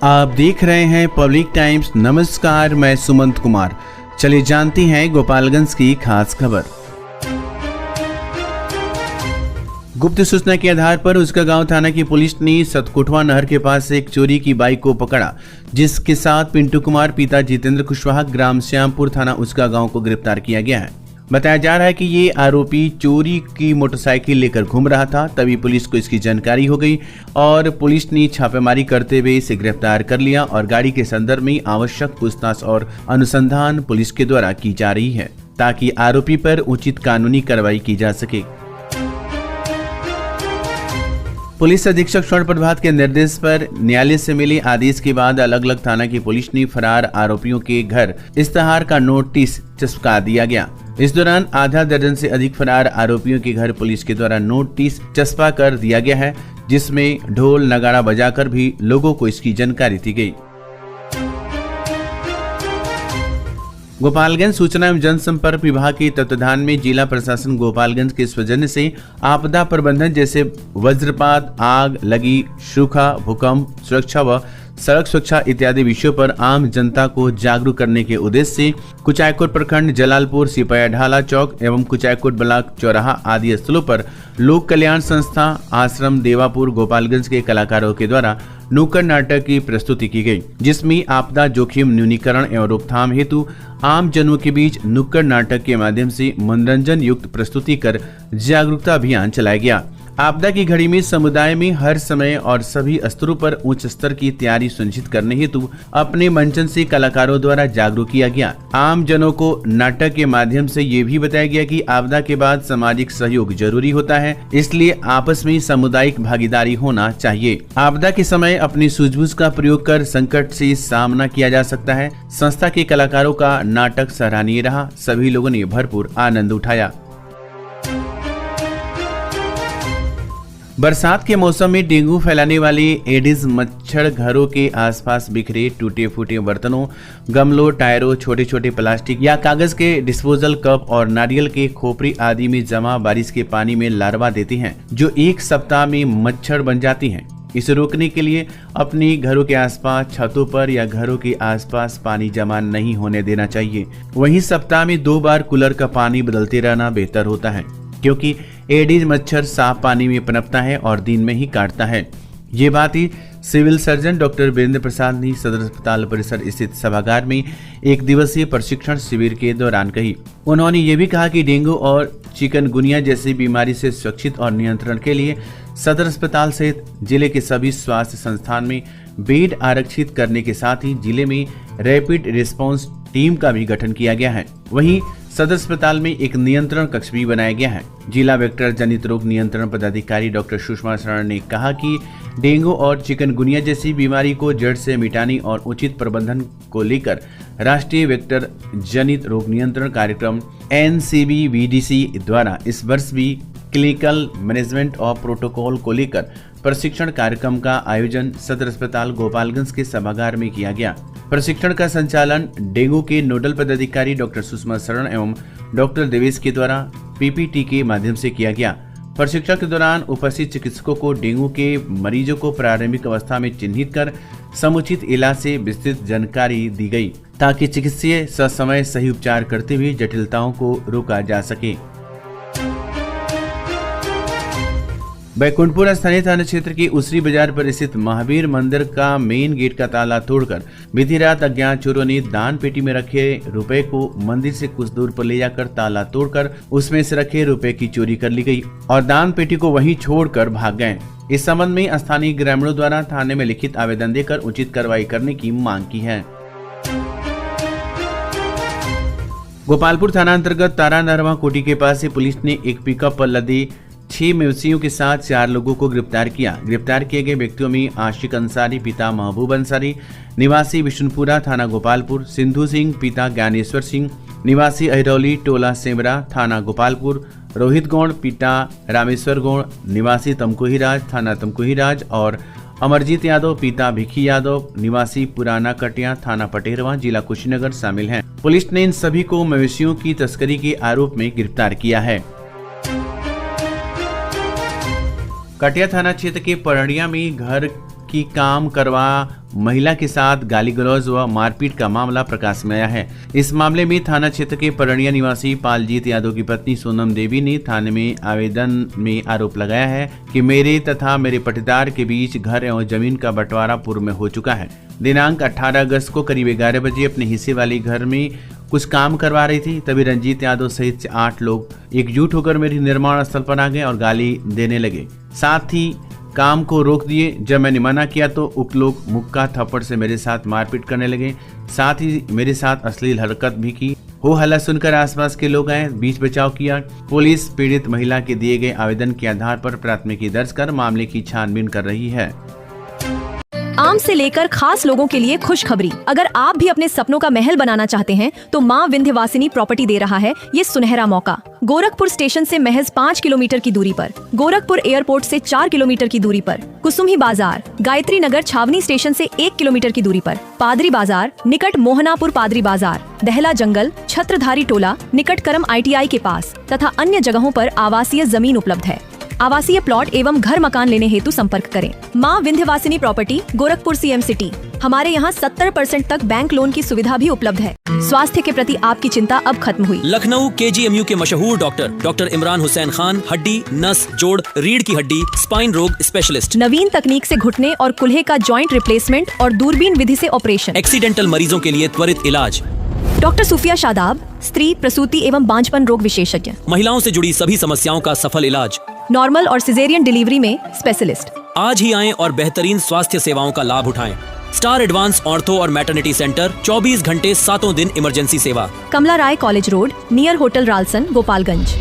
आप देख रहे हैं पब्लिक टाइम्स। नमस्कार, मैं सुमंत कुमार। चलिए जानते हैं गोपालगंज की खास खबर। गुप्त सूचना के आधार पर उसका गांव थाना की पुलिस ने सतकोटवा नहर के पास एक चोरी की बाइक को पकड़ा, जिसके साथ पिंटू कुमार पिता जितेंद्र कुशवाहा ग्राम श्यामपुर थाना उसका गांव को गिरफ्तार किया गया है। बताया जा रहा है कि ये आरोपी चोरी की मोटरसाइकिल लेकर घूम रहा था, तभी पुलिस को इसकी जानकारी हो गई और पुलिस ने छापेमारी करते हुए इसे गिरफ्तार कर लिया और गाड़ी के संदर्भ में आवश्यक पूछताछ और अनुसंधान पुलिस के द्वारा की जा रही है, ताकि आरोपी पर उचित कानूनी कार्रवाई की जा सके। पुलिस अधीक्षक स्वर्ण प्रभात के निर्देश पर न्यायालय से मिले आदेश के बाद अलग अलग थाना की पुलिस ने फरार आरोपियों के घर इश्तेहार का नोटिस चिपका दिया गया। इस दौरान आधा दर्जन से अधिक फरार आरोपियों के घर पुलिस के द्वारा नोटिस चस्पा कर दिया गया है, जिसमें ढोल नगाड़ा बजाकर भी लोगों को इसकी जानकारी दी गई। गोपालगंज सूचना एवं जनसंपर्क विभाग के तत्वाधान में जिला प्रशासन गोपालगंज के सौजन्य से आपदा प्रबंधन जैसे वज्रपात, आग लगी, सूखा, भूकंप सुरक्षा व सड़क सुरक्षा इत्यादि विषयों पर आम जनता को जागरूक करने के उद्देश्य से कुचायकोट प्रखंड, जलालपुर, सिपाही ढाला चौक एवं कुचायकोट ब्लॉक चौराहा आदि स्थलों पर लोक कल्याण संस्था, आश्रम देवापुर गोपालगंज के कलाकारों के द्वारा नुक्कड़ नाटक की प्रस्तुति की गई, जिसमें आपदा जोखिम न्यूनीकरण एवं रोकथाम हेतु आम जनों के बीच नुक्कड़ नाटक के माध्यम से मनोरंजन युक्त प्रस्तुति कर जागरूकता अभियान चलाया गया। आपदा की घड़ी में समुदाय में हर समय और सभी स्तरों पर उच्च स्तर की तैयारी सुनिश्चित करने हेतु अपने मंचन से कलाकारों द्वारा जागरूक किया गया। आम जनों को नाटक के माध्यम से ये भी बताया गया कि आपदा के बाद सामाजिक सहयोग जरूरी होता है, इसलिए आपस में सामुदायिक भागीदारी होना चाहिए। आपदा के समय अपनी सूझबूझ का प्रयोग कर संकट से सामना किया जा सकता है। संस्था के कलाकारों का नाटक सराहनीय रहा, सभी लोगों ने भरपूर आनंद उठाया। बरसात के मौसम में डेंगू फैलाने वाले एडिस मच्छर घरों के आसपास बिखरे टूटे फूटे बर्तनों, गमलों, टायरों, छोटे छोटे प्लास्टिक या कागज के डिस्पोजल कप और नारियल के खोपड़ी आदि में जमा बारिश के पानी में लार्वा देते हैं, जो एक सप्ताह में मच्छर बन जाती हैं। इसे रोकने के लिए अपने घरों के आसपास, छतों पर या घरों के आसपास पानी जमा नहीं होने देना चाहिए। वहीं सप्ताह में 2 बार कूलर का पानी बदलते रहना बेहतर होता है, क्योंकि एडिस मच्छर साफ पानी में पनपता है और दिन में ही काटता है। ये बात ही सिविल सर्जन डॉक्टर वीरेंद्र प्रसाद ने सदर अस्पताल परिसर स्थित सभागार में एक दिवसीय प्रशिक्षण शिविर के दौरान कही। उन्होंने ये भी कहा कि डेंगू और चिकनगुनिया जैसी बीमारी से सुरक्षित और नियंत्रण के लिए सदर अस्पताल सहित जिले के सभी स्वास्थ्य संस्थान में बेड आरक्षित करने के साथ ही जिले में रैपिड रिस्पांस टीम का भी गठन किया गया है। वहीं सदर अस्पताल में एक नियंत्रण कक्ष भी बनाया गया है। जिला वेक्टर जनित रोग नियंत्रण पदाधिकारी डॉक्टर सुषमा शरण ने कहा कि डेंगू और चिकनगुनिया जैसी बीमारी को जड़ से मिटाने और उचित प्रबंधन को लेकर राष्ट्रीय वेक्टर जनित रोग नियंत्रण कार्यक्रम NCBVDC द्वारा इस वर्ष भी क्लिनिकल मैनेजमेंट ऑफ प्रोटोकॉल को लेकर प्रशिक्षण कार्यक्रम का आयोजन सदर अस्पताल गोपालगंज के सभागार में किया गया। प्रशिक्षण का संचालन डेंगू के नोडल पदाधिकारी डॉक्टर सुषमा शरण एवं डॉक्टर देवेश के द्वारा PPT के माध्यम से किया गया। प्रशिक्षण के दौरान उपस्थित चिकित्सकों को डेंगू के मरीजों को प्रारंभिक अवस्था में चिन्हित कर समुचित इलाज से विस्तृत जानकारी दी गई, ताकि चिकित्सीय ससमय सही उपचार करते हुए जटिलताओं को रोका जा सके। बैकुंठपुर स्थानीय थाना क्षेत्र के उसरी बाजार पर स्थित महावीर मंदिर का मेन गेट का ताला तोड़कर बीती रात अज्ञात चोरों ने दान पेटी में रखे रुपए को मंदिर से कुछ दूर पर ले जाकर ताला तोड़कर उसमें से रखे रुपए की चोरी कर ली गई और दान पेटी को वहीं छोड़कर भाग गए। इस संबंध में स्थानीय ग्रामीणों द्वारा थाने में लिखित आवेदन देकर उचित कार्रवाई करने की मांग की है। गोपालपुर थाना अंतर्गत तारा नरवा कोटी के पास से पुलिस ने एक पिकअप पर लदे 6 मवेशियों के साथ 4 लोगों को गिरफ्तार किया। गिरफ्तार किए गए व्यक्तियों में आशिक अंसारी पिता महबूब अंसारी निवासी विष्णुपुरा थाना गोपालपुर, सिंधु सिंह पिता ज्ञानेश्वर सिंह निवासी अहिरौली टोला सेमरा थाना गोपालपुर, रोहित गौड़ पिता रामेश्वर गौड़ निवासी तमकुहीराज थाना तमकुहीराज और अमरजीत यादव पिता भिखी यादव निवासी पुराना कटिया थाना पटेरवा जिला कुशीनगर शामिल हैं। पुलिस ने इन सभी को मवेशियों की तस्करी के आरोप में गिरफ्तार किया है। कटिया थाना क्षेत्र के परड़िया में घर की काम करवा महिला के साथ गाली गलौज व मारपीट का मामला प्रकाश में आया है। इस मामले में थाना क्षेत्र के परनिया निवासी पालजीत यादव की पत्नी सोनम देवी ने थाने में आवेदन में आरोप लगाया है कि मेरे तथा मेरे पटीदार के बीच घर एवं जमीन का बंटवारा पूर्व में हो चुका है। दिनांक 18 अगस्त को करीब 11 बजे अपने हिस्से वाली घर में कुछ काम करवा रही थी, तभी रंजीत यादव सहित 8 लोग एकजुट होकर मेरी निर्माण स्थल पर आ गए और गाली देने लगे। साथ ही काम को रोक दिए। जब मैंने मना किया तो उक्त लोग मुक्का थप्पड़ से मेरे साथ मारपीट करने लगे, साथ ही मेरे साथ अश्लील हरकत भी की। हो हल्ला सुनकर आसपास के लोग आए, बीच बचाव किया। पुलिस पीड़ित महिला के दिए गए आवेदन के आधार पर प्राथमिकी दर्ज कर मामले की छानबीन कर रही है। आम से लेकर खास लोगों के लिए खुशखबरी। अगर आप भी अपने सपनों का महल बनाना चाहते हैं तो माँ विंध्यवासिनी प्रॉपर्टी दे रहा है ये सुनहरा मौका। गोरखपुर स्टेशन से महज 5 किलोमीटर की दूरी पर, गोरखपुर एयरपोर्ट से 4 किलोमीटर की दूरी पर, कुसुम्ही बाजार, गायत्री नगर छावनी स्टेशन से 1 किलोमीटर की दूरी पर, पादरी बाजार निकट मोहनापुर पादरी बाजार, दहला जंगल, छत्रधारी टोला निकट करम ITI के पास तथा अन्य जगहों पर आवासीय जमीन उपलब्ध है। आवासीय प्लॉट एवं घर मकान लेने हेतु संपर्क करें। माँ Vindhyavasini property, Gorakhpur CM city. हमारे यहाँ 70% तक बैंक लोन की सुविधा भी उपलब्ध है। स्वास्थ्य के प्रति आपकी चिंता अब खत्म हुई। लखनऊ KGMU के मशहूर डॉक्टर इमरान हुसैन खान, हड्डी, नस, जोड़, रीढ़ की हड्डी, स्पाइन रोग स्पेशलिस्ट। नवीन तकनीक से घुटने और कुल्हे का जॉइंट रिप्लेसमेंट और दूरबीन विधि से ऑपरेशन। एक्सीडेंटल मरीजों के लिए त्वरित इलाज। डॉक्टर सूफिया शादाब, स्त्री प्रसूति एवं बांझपन रोग विशेषज्ञ। महिलाओं से जुड़ी सभी समस्याओं का सफल इलाज। नॉर्मल और सिजेरियन डिलीवरी में स्पेशलिस्ट। आज ही आएं और बेहतरीन स्वास्थ्य सेवाओं का लाभ उठाएं। स्टार एडवांस ऑर्थो और मैटरनिटी सेंटर, 24 घंटे 7 दिन इमरजेंसी सेवा। कमला राय college road, near hotel Ralson, Gopalganj.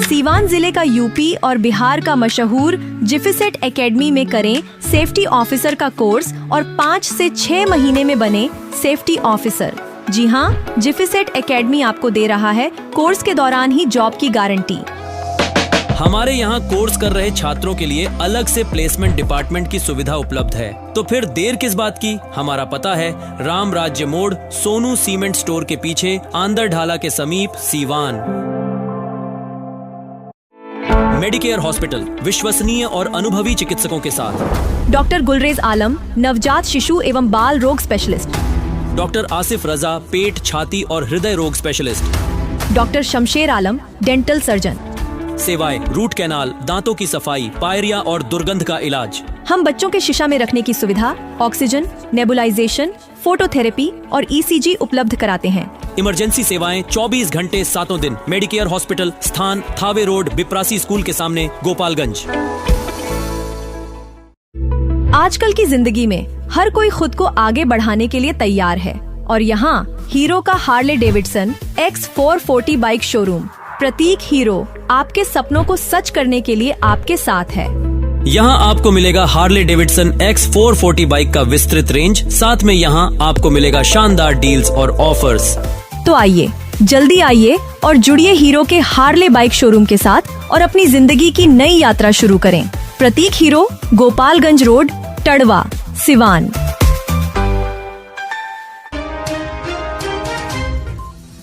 Siwan जिले का यूपी और बिहार का मशहूर जिफिसेट एकेडमी में करें सेफ्टी ऑफिसर का कोर्स और 5 से 6 महीने में बने सेफ्टी ऑफिसर। जी हाँ, जिफिसेट एकेडमी आपको दे रहा है कोर्स के दौरान ही जॉब की गारंटी। हमारे यहाँ कोर्स कर रहे छात्रों के लिए अलग से प्लेसमेंट डिपार्टमेंट की सुविधा उपलब्ध है। तो फिर देर किस बात की? हमारा पता है राम राज्य मोड़, सोनू सीमेंट स्टोर के पीछे, आंदर ढाला के समीप, सीवान। मेडिकेयर हॉस्पिटल, विश्वसनीय और अनुभवी चिकित्सकों के साथ। डॉक्टर गुलरेज आलम, नवजात शिशु एवं बाल रोग स्पेशलिस्ट। डॉक्टर आसिफ रजा, पेट, छाती और हृदय रोग स्पेशलिस्ट। डॉक्टर शमशेर आलम, डेंटल सर्जन। सेवाएं रूट कैनाल, दांतों की सफाई, पायरिया और दुर्गंध का इलाज। हम बच्चों के शीशा में रखने की सुविधा, ऑक्सीजन, नेबुलाइजेशन, फोटोथेरेपी और ECG उपलब्ध कराते हैं। इमरजेंसी सेवाएं 24 घंटे 7 दिन। मेडिकेयर हॉस्पिटल, स्थान थावे रोड, बिप्रासी स्कूल के सामने, गोपालगंज। आजकल की जिंदगी में हर कोई खुद को आगे बढ़ाने के लिए तैयार है और यहाँ हीरो का Harley Davidson X440 bike showroom Prateek Hero आपके सपनों को सच करने के लिए आपके साथ है। यहाँ आपको मिलेगा हार्ले डेविडसन X440 बाइक का विस्तृत रेंज, साथ में यहाँ आपको मिलेगा शानदार डील्स और ऑफर्स। तो आइए, जल्दी आइए और जुड़िए हीरो के हार्ले बाइक शोरूम के साथ और अपनी जिंदगी की नई यात्रा शुरू करें। प्रतीक hero, Gopalganj road, Tarwa, Siwan.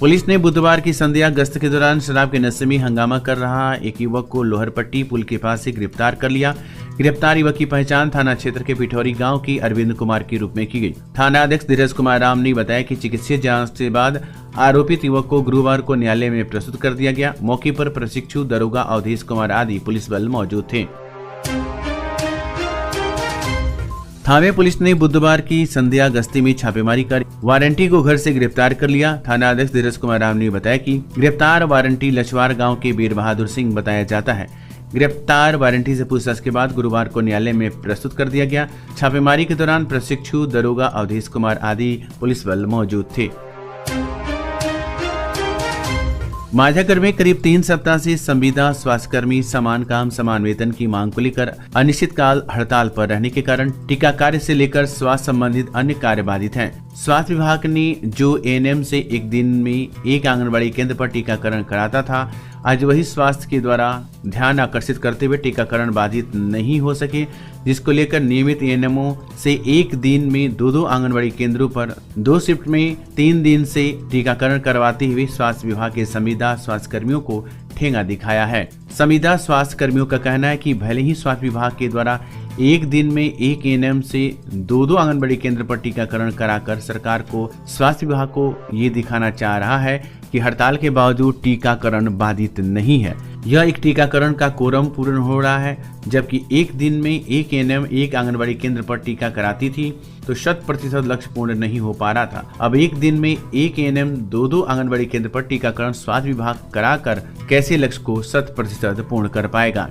Police ने बुधवार की संध्या गश्त के दौरान शराब के नशे में हंगामा कर रहा एक युवक को लोहरपट्टी पुल के पास से गिरफ्तार कर लिया। गिरफ्तार युवक की पहचान थाना क्षेत्र के पिठौरी गांव की अरविंद कुमार के रूप में की गई। थाना अध्यक्ष धीरज कुमार राम ने बताया कि चिकित्सीय जांच के बाद आरोपित युवक को गुरुवार को न्यायालय में प्रस्तुत कर दिया गया। मौके पर प्रशिक्षु दरोगा अवधेश कुमार आदि पुलिस बल मौजूद थे। थाने पुलिस ने बुधवार की संध्या गश्ती में छापेमारी कर वारंटी को घर से गिरफ्तार कर लिया। थाना अध्यक्ष धीरज कुमार राम ने बताया कि गिरफ्तार वारंटी लछवार गांव के वीर बहादुर सिंह बताया जाता है। गिरफ्तार वारंटी से पूछताछ के बाद गुरुवार को न्यायालय में प्रस्तुत कर दिया गया। छापेमारी के दौरान प्रशिक्षु दरोगा अवधेश कुमार आदि पुलिस बल मौजूद थे। माझागढ़ में करीब 3 सप्ताह से संविदा स्वास्थ्यकर्मी समान काम समान वेतन की मांग को लेकर अनिश्चितकाल हड़ताल पर रहने के कारण टीका कार्य से लेकर स्वास्थ्य संबंधित अन्य कार्य बाधित हैं। स्वास्थ्य विभाग ने जो ANM से एक दिन में एक आंगनबाड़ी केंद्र पर टीकाकरण कराता था, आज वही स्वास्थ्य के द्वारा ध्यान आकर्षित करते हुए टीकाकरण बाधित नहीं हो सके, जिसको लेकर नियमित ANMओ से एक दिन में 2 आंगनबाड़ी केंद्रों पर 2 शिफ्ट में 3 दिन से टीकाकरण करवाते हुए स्वास्थ्य विभाग के संविदा स्वास्थ्य कर्मियों को ठेंगा दिखाया है। संविदा स्वास्थ्य कर्मियों का कहना है कि भले ही स्वास्थ्य विभाग के द्वारा एक दिन में एक एएनएम से दो आंगनबाड़ी केंद्र पर टीकाकरण कराकर सरकार को, स्वास्थ्य विभाग को ये दिखाना चाह रहा है कि हड़ताल के बावजूद टीकाकरण बाधित नहीं है। यह एक टीकाकरण का कोरम पूर्ण हो रहा है, जबकि एक दिन में एक एएनएम एक आंगनबाड़ी केंद्र पर टीका कराती थी तो 100% लक्ष्य पूर्ण नहीं हो पा रहा था। अब एक दिन में एक एएनएम दो आंगनबाड़ी केंद्र पर टीकाकरण स्वास्थ्य विभाग कराकर कैसे लक्ष्य को 100% पूर्ण कर पाएगा।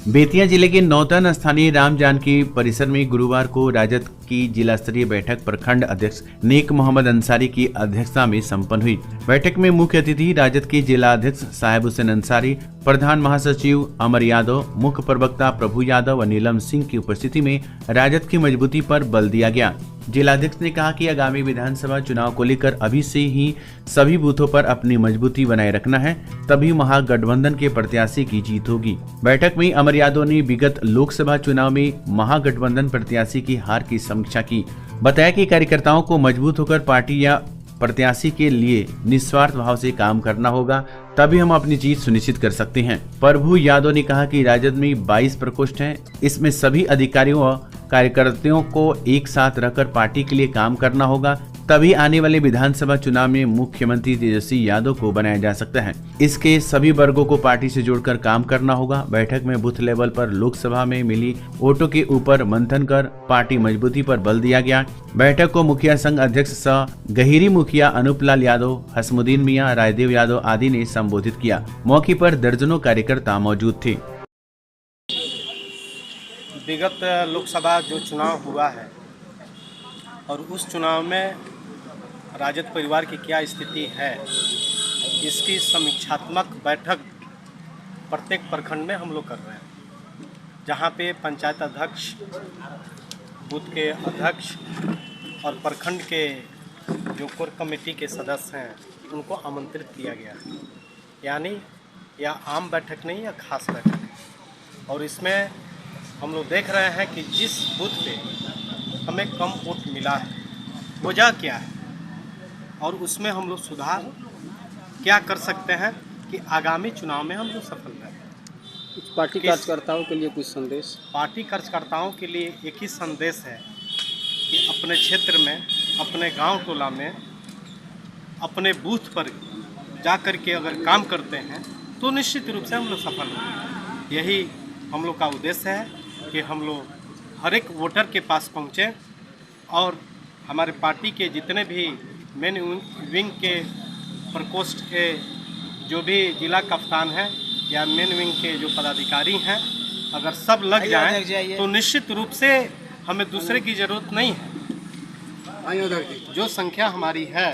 बेतिया जिले के नौतन स्थानीय राम जानकी परिसर में गुरुवार को राजद की जिला स्तरीय बैठक प्रखंड अध्यक्ष नेक मोहम्मद अंसारी की अध्यक्षता में संपन्न हुई। बैठक में मुख्य अतिथि राजद के जिला अध्यक्ष साहिब हुसैन अंसारी, प्रधान महासचिव अमर यादव, मुख्य प्रवक्ता प्रभु यादव व नीलम सिंह की उपस्थिति में राजद की मजबूती पर बल दिया गया। जिलाध्यक्ष ने कहा कि आगामी विधानसभा चुनाव को लेकर अभी से ही सभी बूथों पर अपनी मजबूती बनाए रखना है, तभी महागठबंधन के प्रत्याशी की जीत होगी। बैठक में अमर यादव ने विगत लोकसभा चुनाव में महागठबंधन प्रत्याशी की हार की समीक्षा की। बताया कि कार्यकर्ताओं को मजबूत होकर पार्टी या प्रत्याशी के लिए निस्वार्थ भाव से काम करना होगा, तभी हम अपनी जीत सुनिश्चित कर सकते हैं। प्रभु यादव ने कहा कि राजद में 22 प्रकोष्ठ हैं, इसमें सभी अधिकारियों व कार्यकर्ताओं को एक साथ रखकर पार्टी के लिए काम करना होगा, तभी आने वाले विधानसभा चुनाव में मुख्यमंत्री तेजस्वी यादव को बनाया जा सकता है। इसके सभी वर्गों को पार्टी से जोड़कर काम करना होगा। बैठक में बूथ लेवल पर लोकसभा में मिली वोटों के ऊपर मंथन कर पार्टी मजबूती पर बल दिया गया। बैठक को मुखिया संघ अध्यक्ष सह गहिरी मुखिया अनूपलाल यादव, हसमुद्दीन मियां, रायदेव यादव आदि ने संबोधित किया। मौके पर दर्जनों कार्यकर्ता मौजूद थे। विगत लोकसभा जो चुनाव हुआ है और उस चुनाव में राजद परिवार की क्या स्थिति है, इसकी समीक्षात्मक बैठक प्रत्येक प्रखंड में हम लोग कर रहे हैं, जहां पे पंचायत अध्यक्ष, बूथ के अध्यक्ष और प्रखंड के जो कोर कमेटी के सदस्य हैं उनको आमंत्रित किया गया है। यानी यह आम बैठक नहीं, यह खास बैठक है। और इसमें हम लोग देख रहे हैं कि जिस बूथ पे हमें कम वोट मिला है, वजह क्या है और उसमें हम लोग सुधार क्या कर सकते हैं कि आगामी चुनाव में हम लोग सफल रहें। कुछ पार्टी कार्यकर्ताओं के लिए कुछ संदेश? पार्टी कार्यकर्ताओं के लिए एक ही संदेश है कि अपने क्षेत्र में, अपने गांव टोला में, अपने बूथ पर जा कर के अगर काम करते हैं तो निश्चित रूप से हम लोग सफल होंगे। यही हम लोग का उद्देश्य है कि हम लोग हर एक वोटर के पास पहुँचें और हमारे पार्टी के जितने भी मेन विंग के प्रकोष्ठ के जो भी जिला कप्तान हैं या मेन विंग के जो पदाधिकारी हैं, अगर सब लग जाएं तो निश्चित रूप से हमें दूसरे की ज़रूरत नहीं है। जो संख्या हमारी है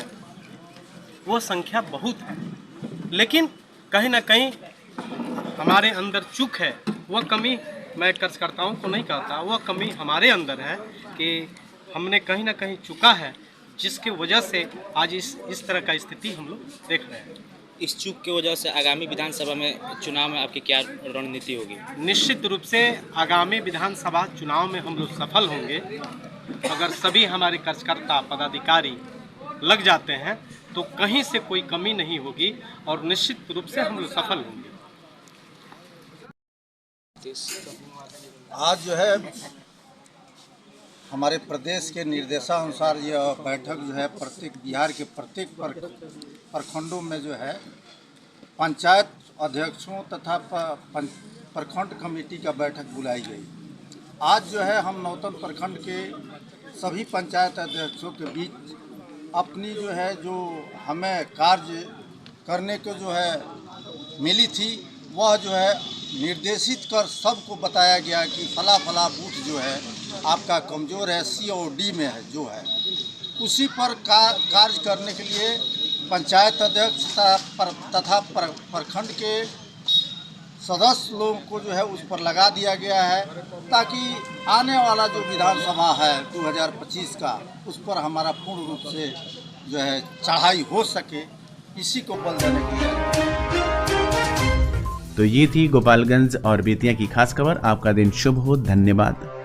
वो संख्या बहुत है, लेकिन कहीं ना कहीं हमारे अंदर चूक है। वह कमी मैं कार्यकर्ताओं को नहीं कहता, वह कमी हमारे अंदर है कि हमने कहीं ना कहीं चुका है, जिसकी वजह से आज इस तरह का स्थिति हम लोग देख रहे हैं। इस चूक की वजह से आगामी विधानसभा में चुनाव में आपकी क्या रणनीति होगी? निश्चित रूप से आगामी विधानसभा चुनाव में हम लोग सफल होंगे अगर सभी हमारे कार्यकर्ता पदाधिकारी लग जाते हैं तो कहीं से कोई कमी नहीं होगी और निश्चित रूप से हम लोग सफल होंगे। आज जो है हमारे प्रदेश के निर्देशानुसार यह बैठक जो है बिहार के प्रत्येक प्रखंडों में जो है पंचायत अध्यक्षों तथा प्रखंड कमेटी का बैठक बुलाई गई। आज जो है हम नौतन प्रखंड के सभी पंचायत अध्यक्षों के बीच अपनी जो है जो हमें कार्य करने को जो है मिली थी, वह जो है निर्देशित कर सबको बताया गया कि फला बूथ जो है आपका कमज़ोर है, सी और डी में है, जो है उसी पर कार्य करने के लिए पंचायत अध्यक्ष तथा प्रखंड के सदस्य लोगों को जो है उस पर लगा दिया गया है, ताकि आने वाला जो विधानसभा है 2025 का, उस पर हमारा पूर्ण रूप से जो है चढ़ाई हो सके, इसी को बल देने के लिए। तो ये थी गोपालगंज और बेतिया की खास खबर। आपका दिन शुभ हो। धन्यवाद।